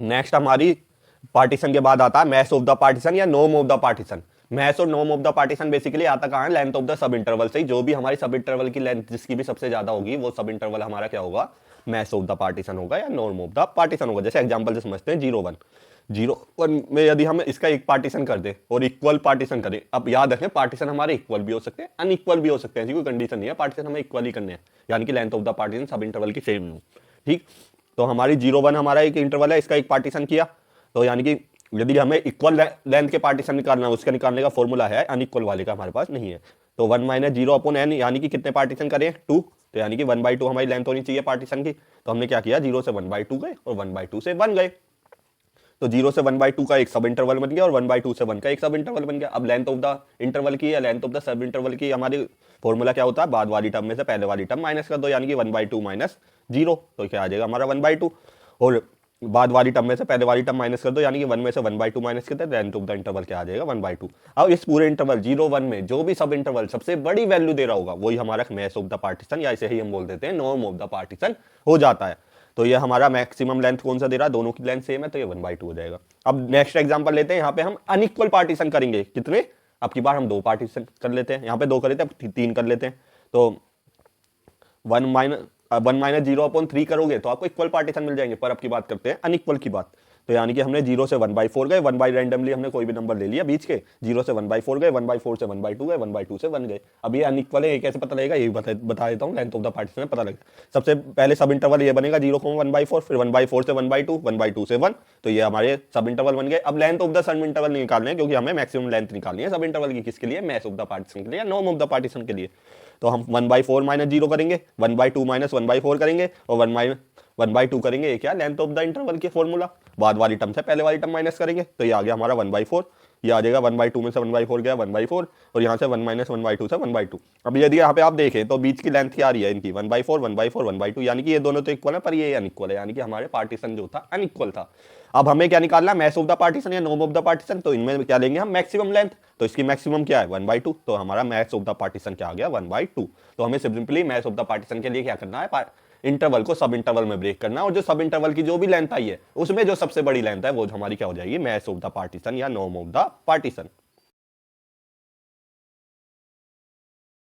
Next हमारी partition के बाद आता है मैस ऑफ द पार्टीशन या norm of the partition. Mesh और norm of the partition basically आता कहाँ है, length of the sub interval से ही। जो भी हमारी सब इंटरवल की लेंथ जिसकी भी सबसे ज्यादा होगी वो सब इंटरवल हमारा क्या होगा, मैस ऑफ द पार्टीशन होगा या नॉर्म ऑफ द पार्टीशन होगा। जैसे एग्जांपल से समझते हैं 0 1, 0 1 में यदि हम इसका एक पार्टीशन कर दे और इक्वल पार्टीशन करें, अब याद रखें पार्टीशन हमारे इक्वल भी हो सकते हैं अनइक्वल भी हो सकते हैं, ऐसी कोई कंडीशन नहीं है, पार्टीशन हमें इक्वल ही करने हैं, यानी कि लेंथ ऑफ द पार्टीशन सब इंटरवल की सेम हो। ठीक, तो हमारी 0 1 हमारा एक इंटरवल है, इसका एक पार्टीशन किया, तो यानी कि यदि हमें इक्वल लेंथ के पार्टीशन निकालना है, उसका निकालने का फॉर्मूला है, अनइक्वल वाले का हमारे पास नहीं है। तो 1 माइनस 0 अपॉन n, यानी कि कितने पार्टीशन करें, 2, तो यानी कि 1/2 हमारी लेंथ होनी चाहिए पार्टीशन की। तो हमने क्या किया, 0 से 1/2 गए और 1/2 से 1 गए, तो 0 से 1/2 का एक सब इंटरवल बन गया और 1/2 से 1 का एक सब इंटरवल बन गया। अब लेंथ ऑफ द इंटरवल की या length of the sub interval की हमारी फॉर्मूला क्या होता है, बाद वाली टर्म में से पहले वाली टर्म माइनस कर दो, यानी कि 1/2 माइनस 0, तो क्या आ जाएगा हमारा 1/2, और बाद वाली टर्म में से पहले वाली टर्म माइनस कर दो, यानी कि 1 में से 1/2 माइनस करते हैं, लेंथ ऑफ द इंटरवल क्या आ जाएगा 1/2। अब इस पूरे इंटरवल 0 1 में जो भी सब इंटरवल सबसे बड़ी वैल्यू दे रहा होगा वही हमारा मैस ऑफ द पार्टीशन या इसे ही हम बोल देते हैं नॉर्म ऑफ द पार्टीशन हो जाता है। तो ये हमारा मैक्सिमम लेंथ कौन सा दे रहा है, दोनों की लेंथ सेम है, तो ये 1/2 हो जाएगा। अब नेक्स्ट एग्जांपल लेते हैं, यहाँ पे हम अनइक्वल पार्टीशन करेंगे, कितने, अब की बार हम 2 पार्टीशन कर लेते हैं, यहाँ पे 2 कर लेते हैं, 3 कर लेते हैं। तो 1-0/3 करोगे तो आपको इक्वल पार्टीशन मिल जाएंगे, पर अब की बात करते हैं अनइक्वल की बात। तो यानी कि हमने 0 से 1/4 गए, 1 बाई रैंडमली हमने कोई भी नंबर ले लिया बीच के, 0 से 1/4 गए, 1/4 से 1/2 गए, 1/2 से 1 गए। अब ये अनइक्वल है, ये कैसे पता लगेगा, ये बता देता हूँ, लेंथ ऑफ द पार्टीशन में पता लगेगा। सबसे पहले सब इंटरवल ये बनेगा 0, 1/4, फिर 1/4 से 1/2, 1/2 से 1, तो ये हमारे सब इंटरवल बन गए। अब length of the sub interval निकालने हैं, क्योंकि हमें मैक्सिमम लेंथ निकालनी है सब इंटरवल की, किसके लिए, मैस ऑफ द पार्टीशन के लिए या नॉर्म ऑफ द पार्टीशन के लिए। तो हम 1/4 माइनस 0 करेंगे, 1/2 माइनस 1/4 करेंगे और 1/2 करेंगे, ये क्या, लेंथ ऑफ द इंटरवल के फॉर्मूला, बाद वाली टर्म से पहले वाली टर्म माइनस करेंगे, तो ये आ गया हमारा 1/4, ये आ जाएगा 1/2 में से 1/4 गया 1/4, और यहाँ से 1 माइनस 1/2 से 1/2। अब यदि यहाँ पे आप देखें तो बीच की लेंथ क्या आ रही है इनकी, 1/4 1/4 1/2, यानी कि ये दोनों तो इक्वल है, पर ये अनइक्वल है, यानी कि हमारे पार्टीशन जो था अनइक्वल था। अब हमें क्या निकालना है, मैस ऑफ द पार्टीशन या नॉर्म ऑफ द पार्टीशन, तो इनमें क्या लेंगे हम, मैक्सिमम लेंथ, तो इसकी मैक्सिमम क्या है 1/2, तो हमारा मैस ऑफ द पार्टीशन क्या आ गया 1/2। तो हमें simply mess of the partition के लिए क्या करना है, इंटरवल को सब इंटरवल में ब्रेक करना है, और जो सब इंटरवल की जो भी लेंथ आई है उसमें जो सबसे बड़ी लेंथ है वो हमारी क्या हो जाएगी, मैस ऑफ द पार्टीशन या नॉर्म ऑफ द पार्टीशन।